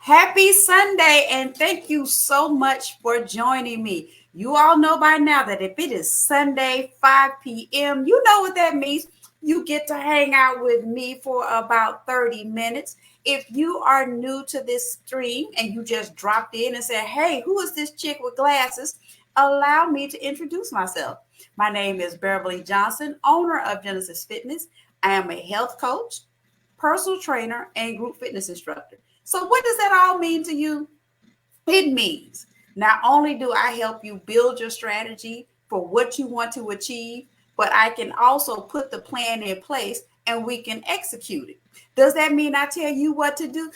Happy Sunday, and thank you so much for joining me. You all know by now that if it is Sunday, 5 p.m., you know what that means. You get to hang out with me for about 30 minutes. If you are new to this stream and you just dropped in and said, hey, who is this chick with glasses? Allow me to introduce myself. My name is Beverly Johnson, owner of Genesys Fitness. I am a health coach, personal trainer, and group fitness instructor. So, what does that all mean to you? It means not only do I help you build your strategy for what you want to achieve, but I can also put the plan in place and we can execute it. Does that mean I tell you what to do?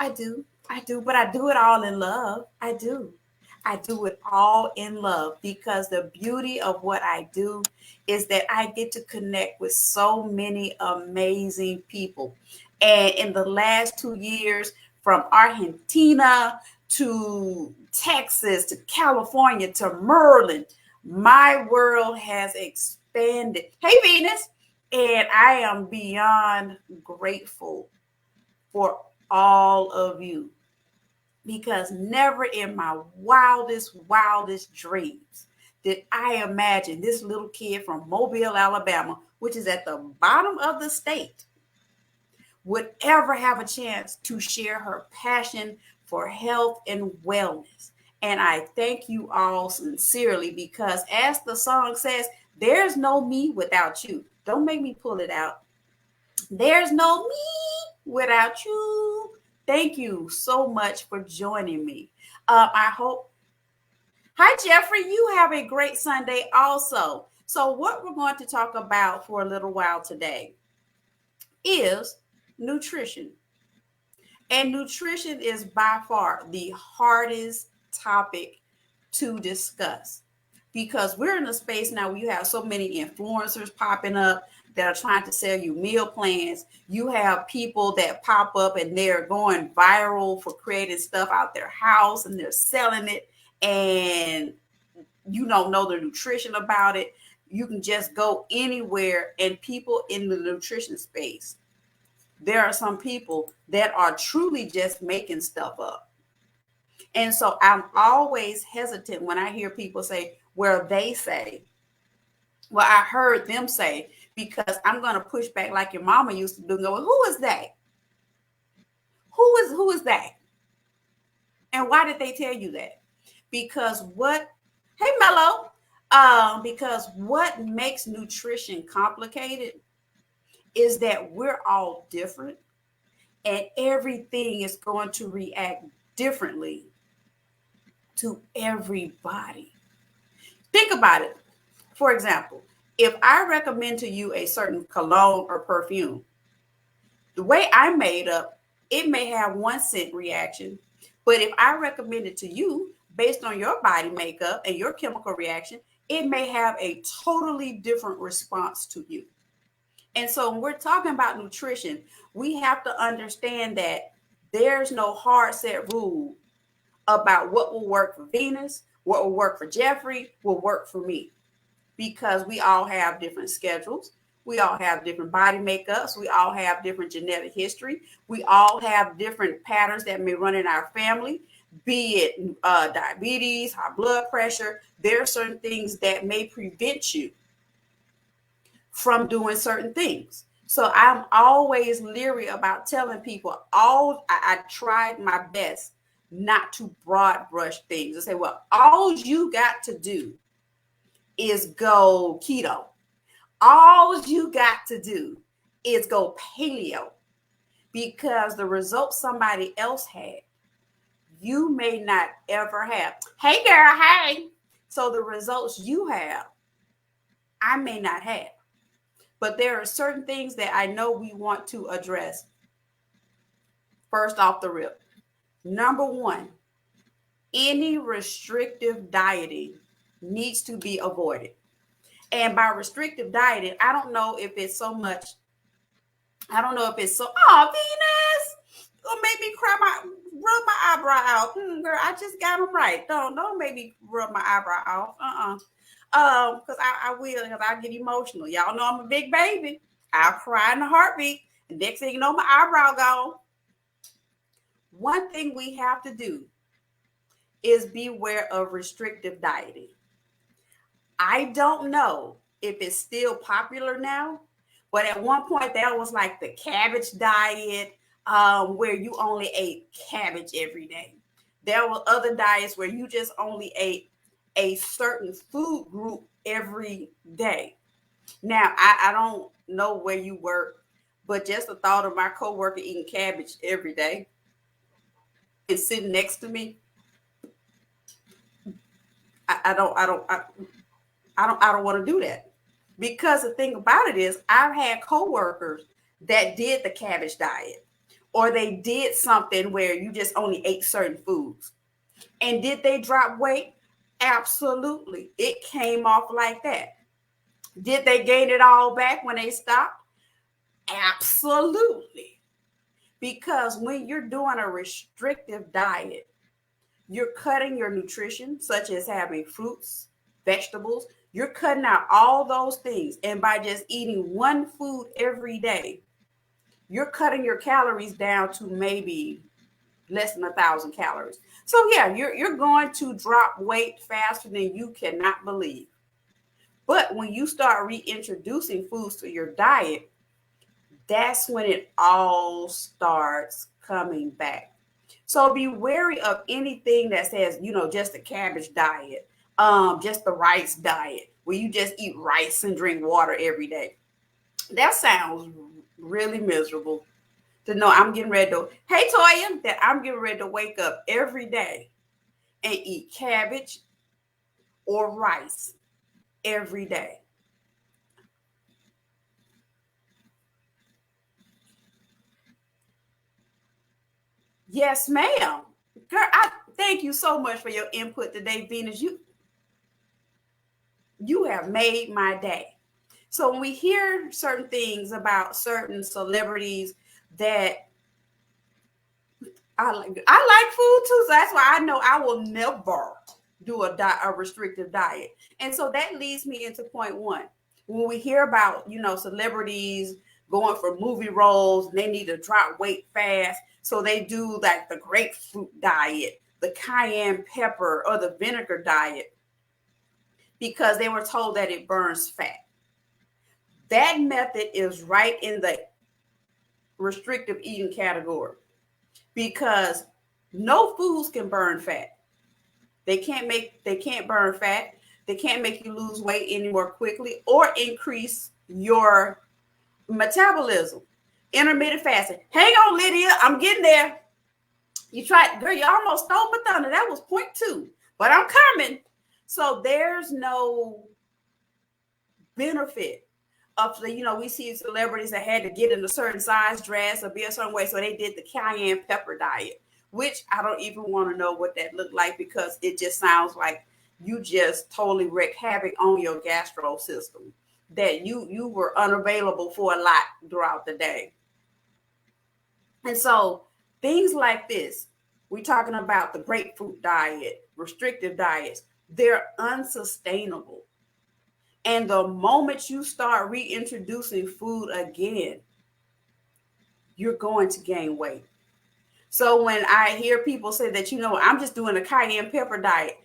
I do. I do, but I do it all in love. I do. I do it all in love because the beauty of what I do is that I get to connect with so many amazing people. And in the last 2 years, from Argentina to Texas to California to Maryland, my world has expanded. Hey, Venus. And I am beyond grateful for all of you because never in my wildest dreams did I imagine this little kid from Mobile, Alabama, which is at the bottom of the state, would ever have a chance to share her passion for health and wellness. And I thank you all sincerely because, as the song says, there's no me without you. Don't make me pull it out. There's no me without you. Thank you so much for joining me. I hope. Hi, Jeffrey. You have a great Sunday also. So, what we're going to talk about for a little while today is nutrition. And nutrition is by far the hardest topic to discuss because we're in a space now where you have so many influencers popping up that are trying to sell you meal plans. You have people that pop up and they're going viral for creating stuff out their house and they're selling it and you don't know the nutrition about it. You can just go anywhere and people in the nutrition space, there are some people that are truly just making stuff up. And so I'm always hesitant when I hear people say, well, they say, well, I heard them say, because I'm going to push back like your mama used to do. Go, well, who is that? Who is that? And why did they tell you that? Because hey, Mello, because what makes nutrition complicated is that we're all different and everything is going to react differently to everybody. Think about it. For example, if I recommend to you a certain cologne or perfume, the way I made up, it may have 1 cent reaction. But if I recommend it to you based on your body makeup and your chemical reaction, it may have a totally different response to you. And so when we're talking about nutrition, we have to understand that there's no hard set rule about what will work for Venus, what will work for Jeffrey, will work for me. Because we all have different schedules. We all have different body makeups. We all have different genetic history. We all have different patterns that may run in our family, be it diabetes, high blood pressure. There are certain things that may prevent you from doing certain things. So I'm always leery about telling people I tried my best not to broad brush things and say, well, all you got to do is go keto. All you got to do is go paleo because the results somebody else had, you may not ever have. Hey, girl, hey. So the results you have, I may not have. But there are certain things that I know we want to address. First off the rip. Number one, any restrictive dieting needs to be avoided. And by restrictive dieting, I don't know if it's so, oh, Venus, don't make me rub my eyebrow out. Girl, I just got them right. Don't make me rub my eyebrow off. Because I will, because I get emotional. Y'all know I'm a big baby. I'll cry in a heartbeat. And next thing you know, my eyebrow gone. one thing we have to do is beware of restrictive dieting. I don't know if it's still popular now, but at one point that was like the cabbage diet, where you only ate cabbage every day. There were other diets where you just only ate a certain food group every day. Now, I don't know where you work, but just the thought of my coworker eating cabbage every day and sitting next to me, I don't want to do that. Because the thing about it is, I've had coworkers that did the cabbage diet, or they did something where you just only ate certain foods. And did they drop weight? Absolutely. It came off like that. Did they gain it all back when they stopped? Absolutely. Because when you're doing a restrictive diet, you're cutting your nutrition, such as having fruits, vegetables. You're cutting out all those things. And by just eating one food every day, you're cutting your calories down to maybe less than 1,000 calories. So yeah, you're going to drop weight faster than you cannot believe. But when you start reintroducing foods to your diet, that's when it all starts coming back. So be wary of anything that says, just the cabbage diet, just the rice diet, where you just eat rice and drink water every day. That sounds really miserable to know I'm getting ready to, hey, Toya, that I'm getting ready to wake up every day and eat cabbage or rice every day. Yes, ma'am. Girl, I thank you so much for your input today, Venus. You have made my day. So when we hear certain things about certain celebrities that I like food too, so that's why I know I will never do a restrictive diet. And so that leads me into point one. When we hear about, celebrities going for movie roles, they need to drop weight fast. So they do like the grapefruit diet, the cayenne pepper, or the vinegar diet because they were told that it burns fat. That method is right in the restrictive eating category because no foods can burn fat. They can't burn fat. They can't make you lose weight any more quickly or increase your metabolism. Intermittent fasting. Hang on, Lydia. I'm getting there. You tried, girl, you almost stole my thunder. That was point two, but I'm coming. So there's no benefit of we see celebrities that had to get in a certain size dress or be a certain way. So they did the cayenne pepper diet, which I don't even want to know what that looked like because it just sounds like you just totally wreaked havoc on your gastro system, that you were unavailable for a lot throughout the day. And so things like this, we're talking about the grapefruit diet, restrictive diets, they're unsustainable. And the moment you start reintroducing food again, you're going to gain weight. So when I hear people say that, I'm just doing a cayenne pepper diet,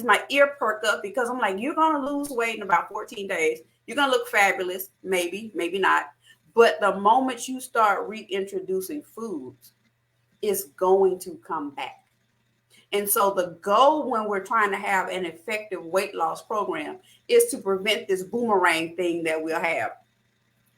my ear perk up because I'm like, you're going to lose weight in about 14 days. You're going to look fabulous. Maybe, maybe not. But the moment you start reintroducing foods, it's going to come back. And so the goal when we're trying to have an effective weight loss program is to prevent this boomerang thing that we'll have,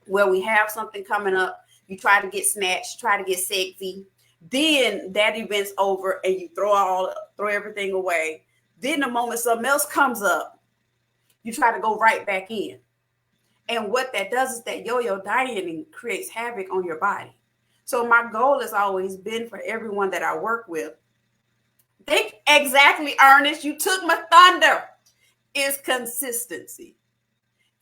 where we have something coming up, you try to get snatched, try to get sexy, then that event's over and you throw everything away. Then the moment something else comes up, you try to go right back in. And what that does is that yo-yo dieting creates havoc on your body. So my goal has always been for everyone that I work with, think exactly, Ernest, you took my thunder, is consistency.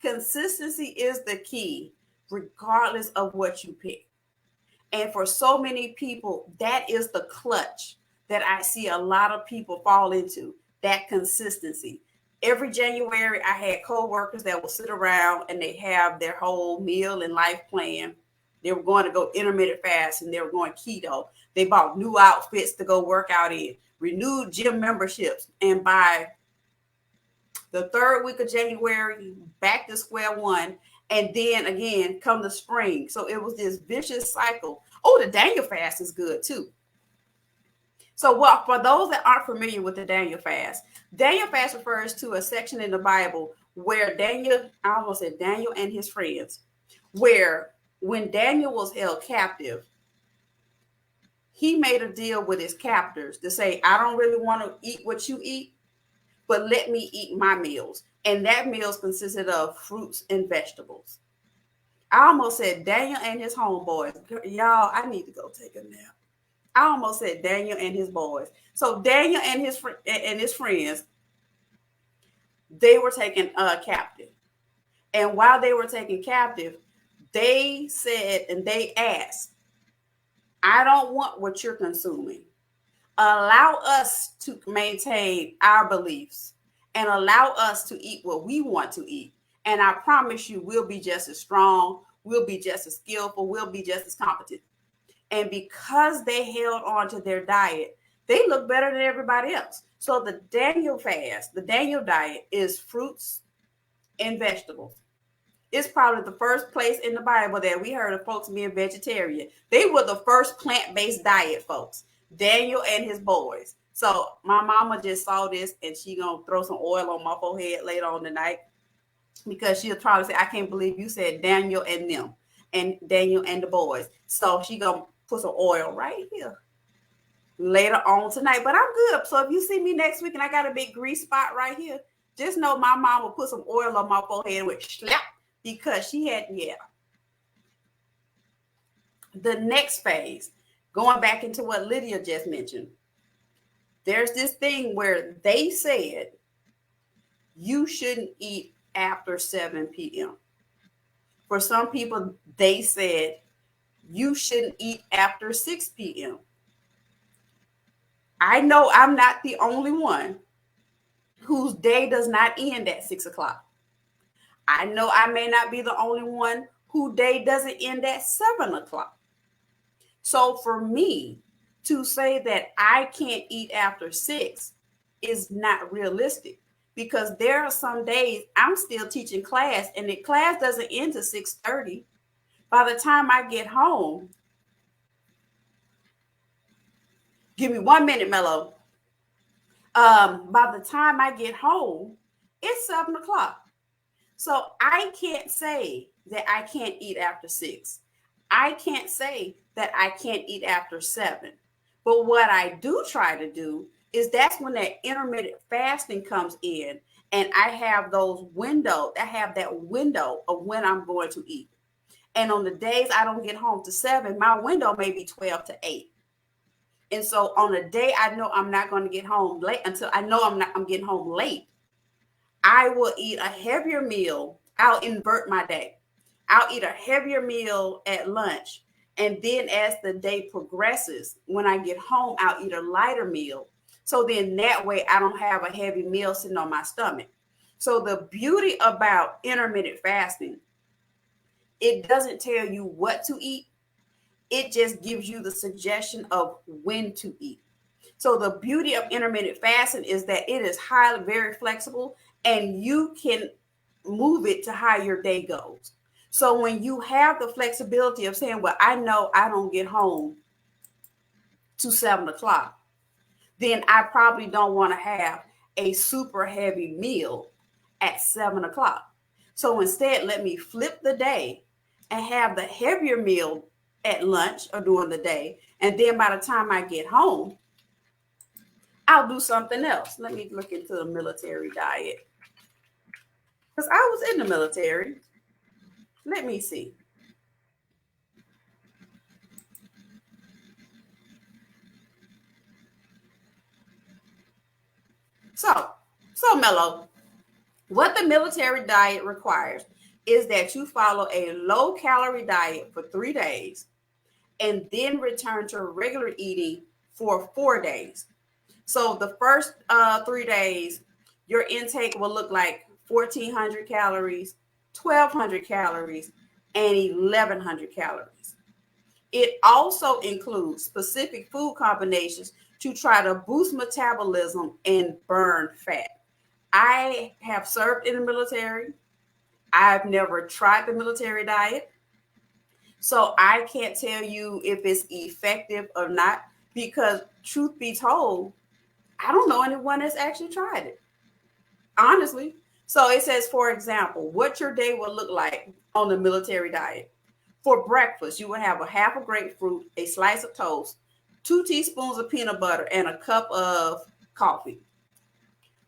Consistency is the key, regardless of what you pick. And for so many people, that is the clutch that I see a lot of people fall into, that consistency. Every January, I had coworkers that will sit around and they have their whole meal and life plan. They were going to go intermittent fast and they were going keto. They bought new outfits to go work out in, renewed gym memberships. And by the third week of January, back to square one. And then again, come the spring. So it was this vicious cycle. Oh, the Daniel fast is good too. So what, for those that aren't familiar with the Daniel fast refers to a section in the Bible where Daniel, I almost said Daniel and his friends, where when Daniel was held captive, he made a deal with his captors to say, I don't really want to eat what you eat, but let me eat my meals. And that meals consisted of fruits and vegetables. I almost said Daniel and his homeboys. Y'all, I need to go take a nap. I almost said Daniel and his boys. So Daniel and his friends, they were taken captive. And while they were taken captive, they said and they asked, I don't want what you're consuming. Allow us to maintain our beliefs and allow us to eat what we want to eat. And I promise you, we'll be just as strong. We'll be just as skillful. We'll be just as competent. And because they held on to their diet, they look better than everybody else. So the Daniel fast, the Daniel diet is fruits and vegetables. It's probably the first place in the Bible that we heard of folks being vegetarian. They were the first plant-based diet, folks. Daniel and his boys. So my mama just saw this and she gonna throw some oil on my forehead later on tonight because she'll probably say, I can't believe you said Daniel and them and Daniel and the boys. So she gonna put some oil right here later on tonight. But I'm good. So if you see me next week and I got a big grease spot right here, just know my mom will put some oil on my forehead with slap because she had, The next phase, going back into what Lydia just mentioned, there's this thing where they said you shouldn't eat after 7 p.m. For some people, they said you shouldn't eat after 6 p.m. I know I'm not the only one whose day does not end at 6 o'clock. I know I may not be the only one whose day doesn't end at 7 o'clock. So for me to say that I can't eat after 6 is not realistic because there are some days I'm still teaching class and the class doesn't end to 6:30. By the time I get home, give me 1 minute, Mello. By the time I get home, it's 7 o'clock. So I can't say that I can't eat after 6. I can't say that I can't eat after 7. But what I do try to do is that's when that intermittent fasting comes in and I have those windows. I have that window of when I'm going to eat. And on the days I don't get home to 7, my window may be 12 to 8. And so on a day I know I'm not going to get home late until I know I'm getting home late, I will eat a heavier meal. I'll invert my day. I'll eat a heavier meal at lunch. And then as the day progresses, when I get home, I'll eat a lighter meal. So then that way I don't have a heavy meal sitting on my stomach. So the beauty about intermittent fasting, it doesn't tell you what to eat. It just gives you the suggestion of when to eat. So the beauty of intermittent fasting is that it is highly, very flexible and you can move it to how your day goes. So when you have the flexibility of saying, well, I know I don't get home to 7 o'clock, then I probably don't want to have a super heavy meal at 7 o'clock. So instead, let me flip the day and have the heavier meal at lunch or during the day. And then by the time I get home, I'll do something else. Let me look into the military diet. Because I was in the military. Let me see. So Mello, what the military diet requires is that you follow a low calorie diet for 3 days and then return to regular eating for 4 days. So the first 3 days, your intake will look like 1,400 calories, 1,200 calories, and 1,100 calories. It also includes specific food combinations to try to boost metabolism and burn fat. I have served in the military. I've never tried the military diet. So I can't tell you if it's effective or not, because truth be told, I don't know anyone that's actually tried it, honestly. So it says, for example, what your day will look like on the military diet. For breakfast, you will have a half a grapefruit, a slice of toast, 2 teaspoons of peanut butter, and a cup of coffee.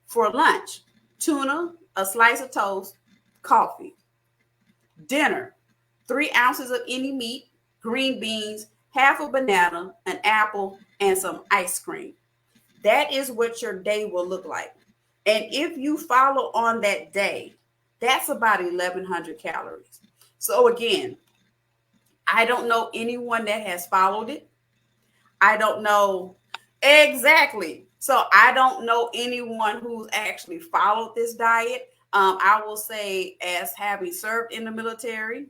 For lunch, tuna, a slice of toast, coffee. Dinner, 3 ounces of any meat, green beans, half a banana, an apple, and some ice cream. That is what your day will look like. And if you follow on that day, that's about 1,100 calories. So again, I don't know anyone that has followed it. I don't know exactly. So I don't know anyone who's actually followed this diet. I will say, as having served in the military,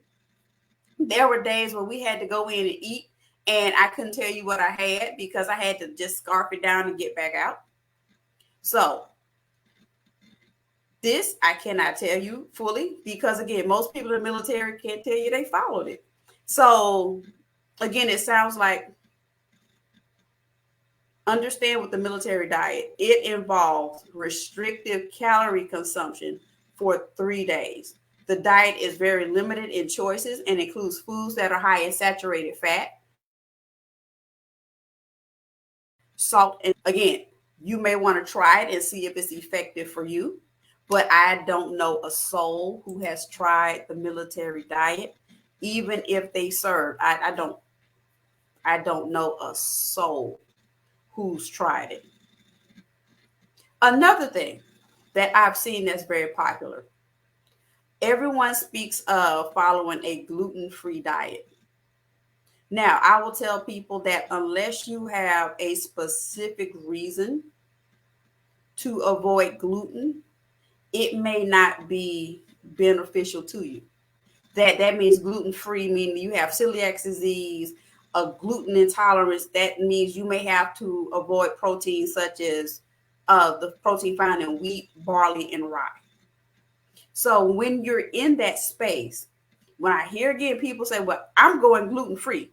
there were days where we had to go in and eat, and I couldn't tell you what I had because I had to just scarf it down and get back out. So this I cannot tell you fully because, again, most people in the military can't tell you they followed it. So again, it sounds like, understand with the military diet, it involves restrictive calorie consumption for 3 days. The diet is very limited in choices and includes foods that are high in saturated fat, salt, and again, you may want to try it and see if it's effective for you. But I don't know a soul who has tried the military diet, even if they served. I don't know a soul who's tried it. Another thing that I've seen that's very popular, everyone speaks of following a gluten-free diet. Now, I will tell people that unless you have a specific reason to avoid gluten, it may not be beneficial to you. That means gluten-free, meaning you have celiac disease, a gluten intolerance. That means you may have to avoid proteins such as the protein found in wheat, barley, and rye. So when you're in that space, when I hear again people say, well, I'm going gluten-free,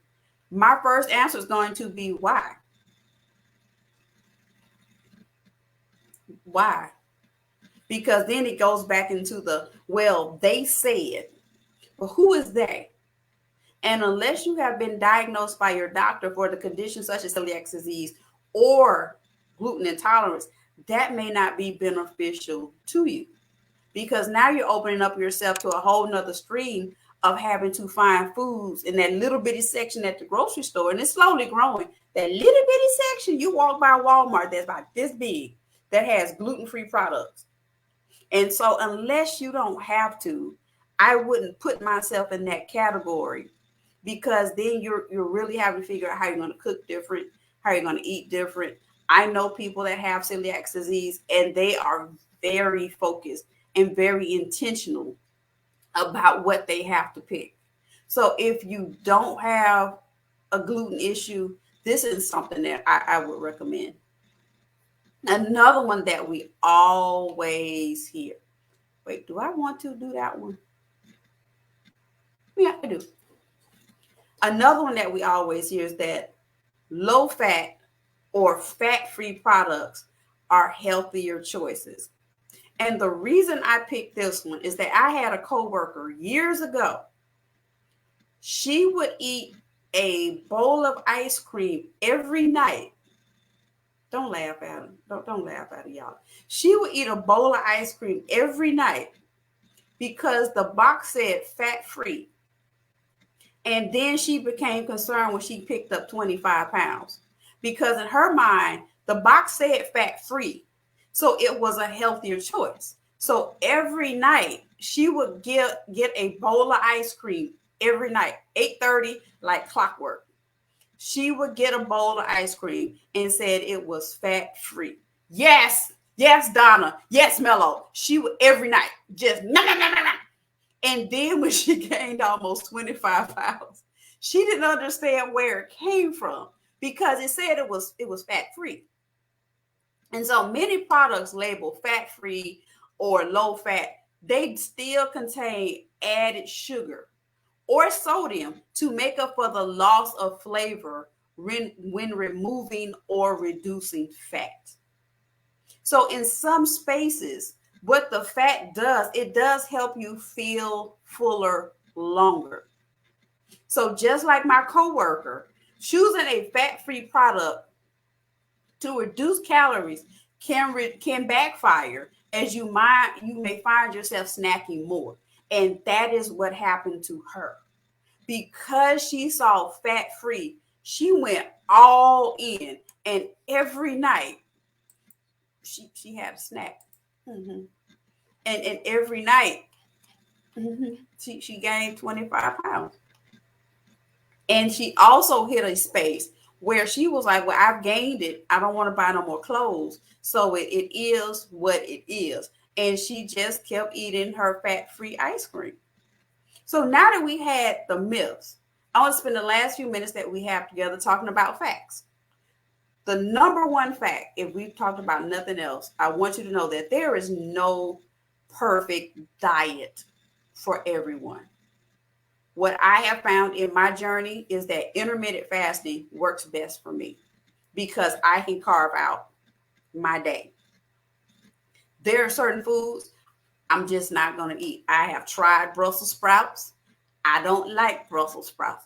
my first answer is going to be why? Why? Because then it goes back into the, well, they said, but who is they? And unless you have been diagnosed by your doctor for the condition such as celiac disease or gluten intolerance, that may not be beneficial to you, because now you're opening up yourself to a whole nother stream of having to find foods in that little bitty section at the grocery store. And it's slowly growing. That little bitty section, you walk by Walmart that's about this big, that has gluten-free products. And so unless you don't have to, I wouldn't put myself in that category, because then you're really having to figure out how you're going to cook different, how you're going to eat different. I know people that have celiac disease, and they are very focused and very intentional about what they have to pick. So if you don't have a gluten issue, this is something that I would recommend. Another one that we always hear. Wait, do I want to do that one? Yeah, I do. Another one that we always hear is that low fat or fat-free products are healthier choices. And the reason I picked this one is that I had a coworker years ago. She would eat a bowl of ice cream every night. Don't laugh at him. Don't laugh at it, y'all. She would eat a bowl of ice cream every night because the box said fat-free. And then she became concerned when she picked up 25 pounds, because in her mind, the box said fat-free. So it was a healthier choice. So every night she would get a bowl of ice cream every night, 8:30, like clockwork. She would get a bowl of ice cream and said it was fat-free. Yes, Donna. Yes, Mello. She would every night just nah. And then when she gained almost 25 pounds, She didn't understand where it came from because it said it was fat free. And so many products labeled fat free or low fat, they still contain added sugar or sodium to make up for the loss of flavor when removing or reducing fat. So in some spaces, what the fat does, it does help you feel fuller longer. So just like my coworker, choosing a fat-free product to reduce calories can backfire as you may find yourself snacking more. And that is what happened to her. Because she saw fat-free, she went all in, and every night she had a snack. Mm-hmm. And every night she gained 25 pounds. And she also hit a space where she was like, well, I've gained it. I don't want to buy no more clothes. So it is what it is. And she just kept eating her fat-free ice cream. So now that we had the myths, I want to spend the last few minutes that we have together talking about facts. The number one fact, if we've talked about nothing else, I want you to know that there is no perfect diet for everyone. What I have found in my journey is that intermittent fasting works best for me because I can carve out my day. There are certain foods I'm just not going to eat. I have tried Brussels sprouts. I don't like Brussels sprouts.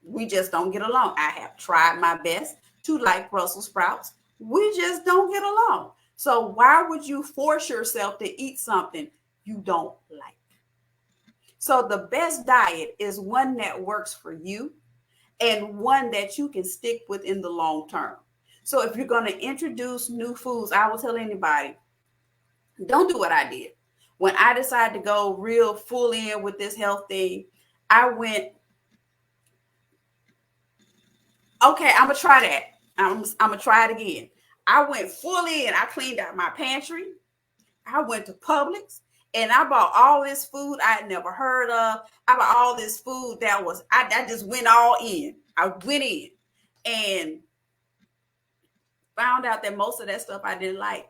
We just don't get along. I have tried my best to like Brussels sprouts. We just don't get along. So why would you force yourself to eat something you don't like? So the best diet is one that works for you and one that you can stick with in the long term. So if you're going to introduce new foods, I will tell anybody, don't do what I did. When I decided to go real full in with this health thing, I went, okay, I'm going to try that. I'm going to try it again. I went full in. I cleaned out my pantry. I went to Publix and I bought all this food I had never heard of. I bought all this food that was, I just went all in. I went in and found out that most of that stuff I didn't like.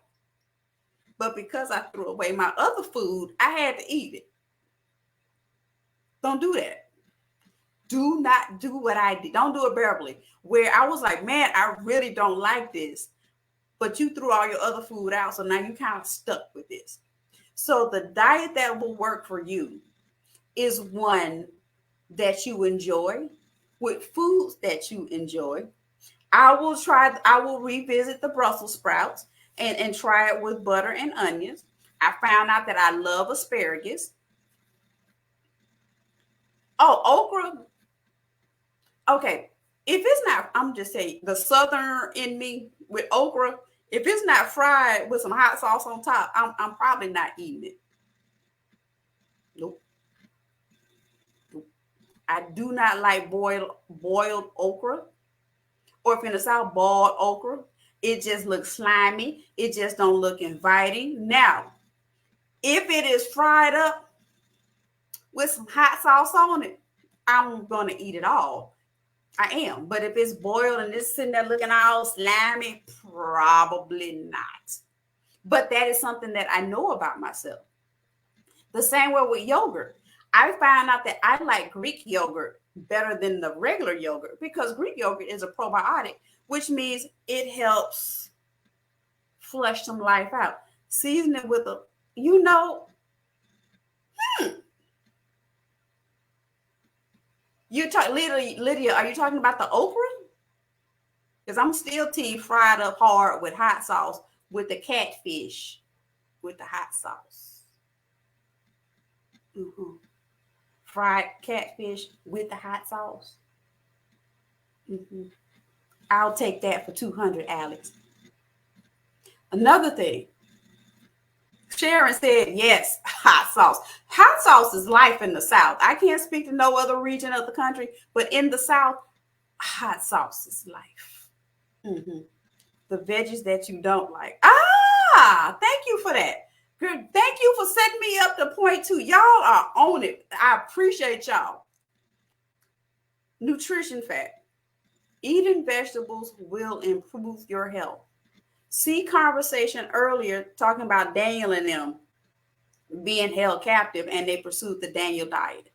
But because I threw away my other food, I had to eat it. Don't do that. Do not do what I did. Don't do it, Beverly, where I was like, man, I really don't like this. But you threw all your other food out. So now you kind of stuck with this. So the diet that will work for you is one that you enjoy with foods that you enjoy. I will revisit the Brussels sprouts and try it with butter and onions. I found out that I love asparagus. Oh, okra. Okay. If it's not, I'm just saying the Southern in me with okra, if it's not fried with some hot sauce on top, I'm probably not eating it. Nope. I do not like boiled okra. Or if in the South, boiled okra. It just looks slimy. It just don't look inviting. Now, if it is fried up with some hot sauce on it, I'm going to eat it all. I am. But if it's boiled and it's sitting there looking all slimy, probably not. But that is something that I know about myself. The same way with yogurt. I found out that I like Greek yogurt better than the regular yogurt because Greek yogurt is a probiotic, which means it helps flush some life out. Season it with you talk, Lydia, are you talking about the okra? Because I'm still team fried up hard with hot sauce with the catfish with the hot sauce. Mm-hmm. Fried catfish with the hot sauce. Mm-hmm. I'll take that for 200, Alex. Another thing. Sharon said, yes, hot sauce. Hot sauce is life in the South. I can't speak to no other region of the country, but in the South, hot sauce is life. Mm-hmm. The veggies that you don't like. Thank you for that. Good. Thank you for setting me up to point two. Y'all are on it. I appreciate y'all. Nutrition fact: eating vegetables will improve your health. See conversation earlier talking about Daniel and them being held captive and they pursued the Daniel diet.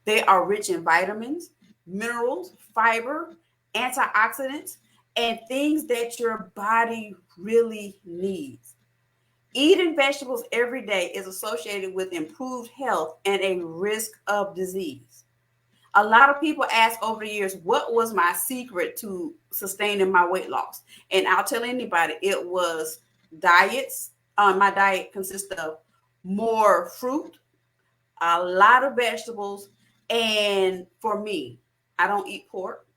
They are rich in vitamins, minerals, fiber, antioxidants, and things that your body really needs. Eating vegetables every day is associated with improved health and a risk of disease. A lot of people ask over the years, what was my secret to sustaining my weight loss? And I'll tell anybody, it was diets. My diet consists of more fruit, a lot of vegetables, and for me, I don't eat pork.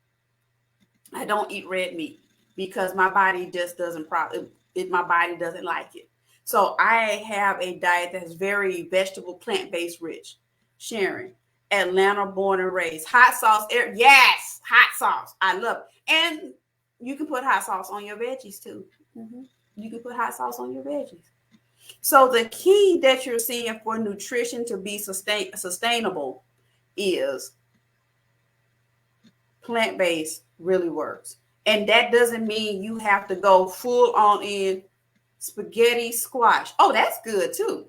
I don't eat red meat because my body just doesn't my body doesn't like it. So I have a diet that's very vegetable, plant-based rich. Sharon, Atlanta born and raised. Hot sauce, yes, hot sauce. I love it. And you can put hot sauce on your veggies too. Mhm. You can put hot sauce on your veggies. So the key that you're seeing for nutrition to be sustainable is plant-based really works. And that doesn't mean you have to go full on in spaghetti squash. Oh, that's good too.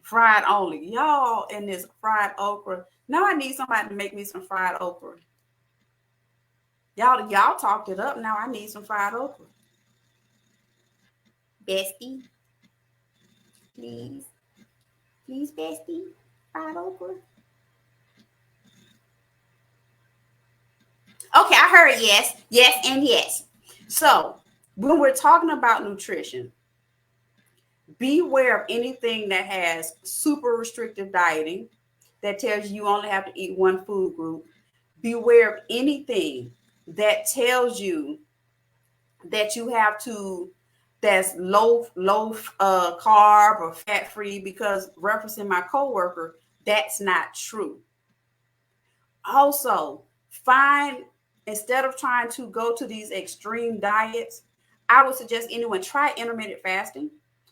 Fried only. Y'all in this fried okra. Now I need somebody to make me some fried okra. Y'all talked it up. Now I need some fried okra. Bestie, please. Please, bestie. Fried okra. Okay, I heard yes, yes, and yes. So when we're talking about nutrition, beware of anything that has super restrictive dieting that tells you only have to eat one food group. Beware of anything that tells you that you have to that's low carb or fat free, because referencing my coworker, that's not true. Also, find, instead of trying to go to these extreme diets, I would suggest anyone try intermittent fasting,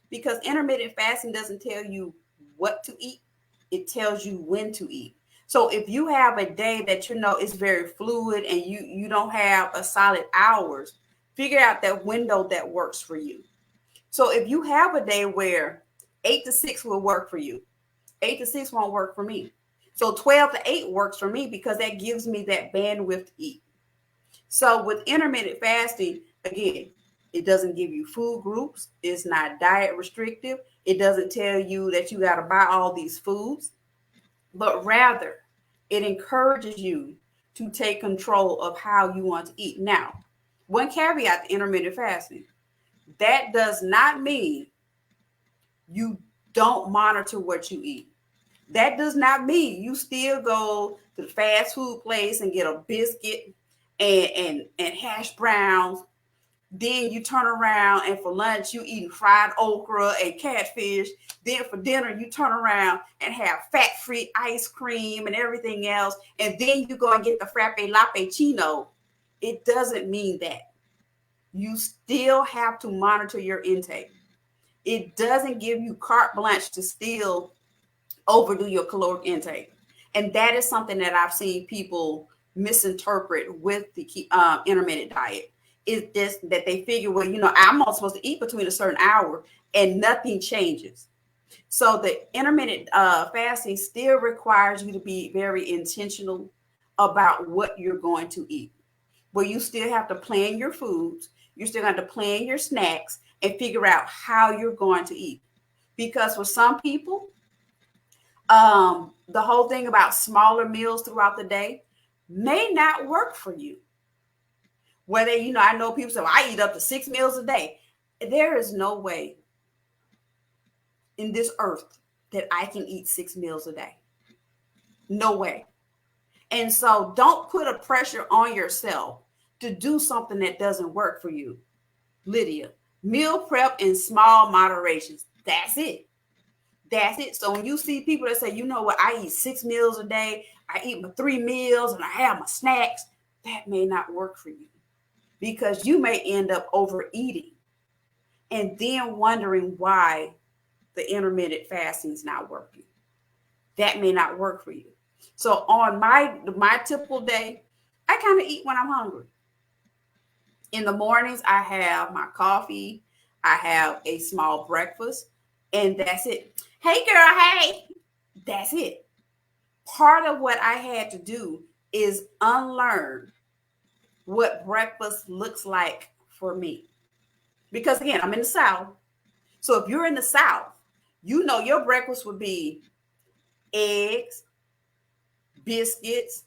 because intermittent fasting doesn't tell you what to eat, it tells you when to eat. So if you have a day that you know is very fluid and you don't have a solid hours, figure out that window that works for you. So if you have a day where 8 to 6 will work for you, 8 to 6 won't work for me. So 12 to 8 works for me because that gives me that bandwidth to eat. So with intermittent fasting, again, it doesn't give you food groups. It's not diet restrictive. It doesn't tell you that you got to buy all these foods, but rather it encourages you to take control of how you want to eat. Now, one caveat to intermittent fasting, that does not mean you don't monitor what you eat. That does not mean you still go to the fast food place and get a biscuit and hash browns. Then you turn around and for lunch you eating fried okra and catfish. Then for dinner you turn around and have fat-free ice cream and everything else. And then you go and get the frappe latte chino. It doesn't mean that. You still have to monitor your intake. It doesn't give you carte blanche to still overdo your caloric intake. And that is something that I've seen people misinterpret with the intermittent diet. Is this that they figure, well, I'm not supposed to eat between a certain hour and nothing changes. So the intermittent fasting still requires you to be very intentional about what you're going to eat. Where you still have to plan your foods, you still have to plan your snacks and figure out how you're going to eat. Because for some people, the whole thing about smaller meals throughout the day may not work for you. Whether, I know people say, well, I eat up to 6 meals a day. There is no way in this earth that I can eat 6 meals a day. No way. And so don't put a pressure on yourself to do something that doesn't work for you. Lydia, meal prep in small moderations. That's it. That's it. So when you see people that say, you know what, I eat 6 meals a day, I eat my 3 meals and I have my snacks, that may not work for you, because you may end up overeating and then wondering why the intermittent fasting is not working. That may not work for you. So on my typical day, I kind of eat when I'm hungry. In the mornings, I have my coffee, I have a small breakfast, and that's it. Hey, girl, hey, that's it. Part of what I had to do is unlearn what breakfast looks like for me. Because again, I'm in the South. So if you're in the South, you know your breakfast would be eggs, biscuits,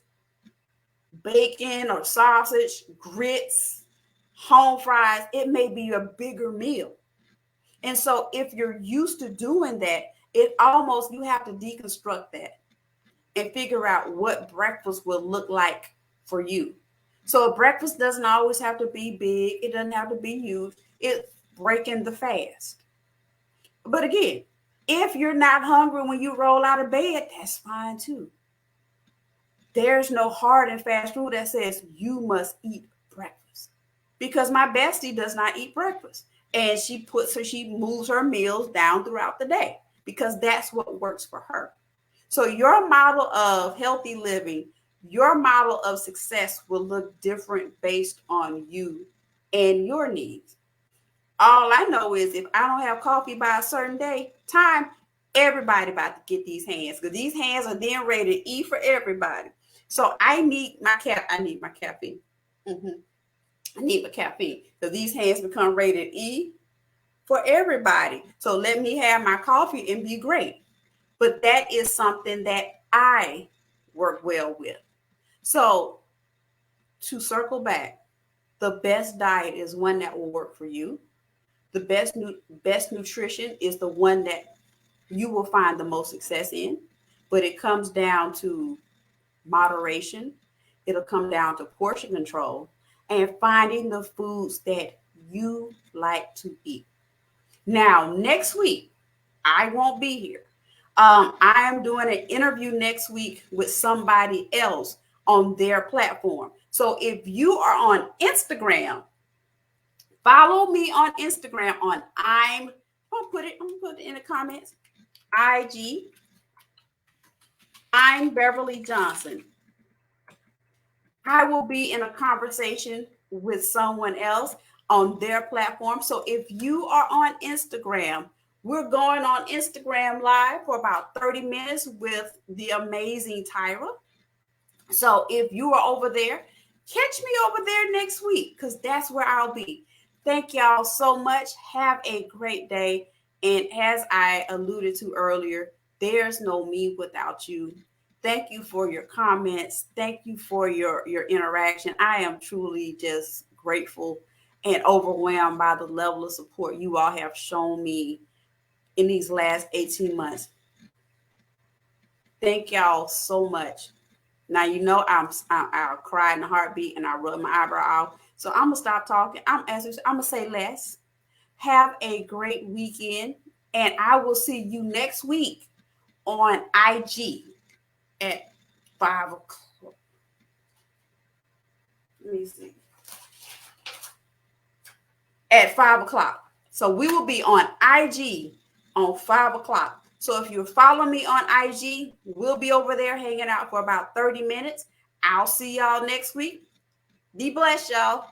bacon or sausage, grits, home fries. It may be a bigger meal. And so if you're used to doing that, it almost, you have to deconstruct that and figure out what breakfast will look like for you. So a breakfast doesn't always have to be big. It doesn't have to be huge. It's breaking the fast. But again, if you're not hungry when you roll out of bed, that's fine too. There's no hard and fast rule that says you must eat breakfast, because my bestie does not eat breakfast, and she moves her meals down throughout the day because that's what works for her. So your model of healthy living, your model of success will look different based on you and your needs. All I know is if I don't have coffee by a certain time, everybody about to get these hands, because these hands are then ready to eat for everybody. So I need my caffeine. Mhm. I need my caffeine. So these hands become ready to eat for everybody. So let me have my coffee and be great. But that is something that I work well with. So to circle back, the best diet is one that will work for you. The best nutrition is the one that you will find the most success in, but it comes down to moderation. It'll come down to portion control and finding the foods that you like to eat. Now, next week, I won't be here. I am doing an interview next week with somebody else on their platform. So if you are on Instagram, follow me on Instagram on I'm gonna put it in the comments. IG, I'm Beverly Johnson. I will be in a conversation with someone else on their platform. So if you are on Instagram, we're going on Instagram live for about 30 minutes with the amazing Tyra. So if you are over there, catch me over there next week, because that's where I'll be. Thank y'all so much. Have a great day. And as I alluded to earlier, there's no me without you. Thank you for your comments. Thank you for your interaction. I am truly just grateful and overwhelmed by the level of support you all have shown me in these last 18 months. Thank y'all so much. Now you know I'll cry in a heartbeat and I rub my eyebrow off. So I'm gonna stop talking. I'm gonna say less. Have a great weekend, and I will see you next week on IG at 5 o'clock. Let me see. At 5 o'clock. So we will be on IG on 5 o'clock. So if you follow me on IG, we'll be over there hanging out for about 30 minutes. I'll see y'all next week. Be blessed, y'all.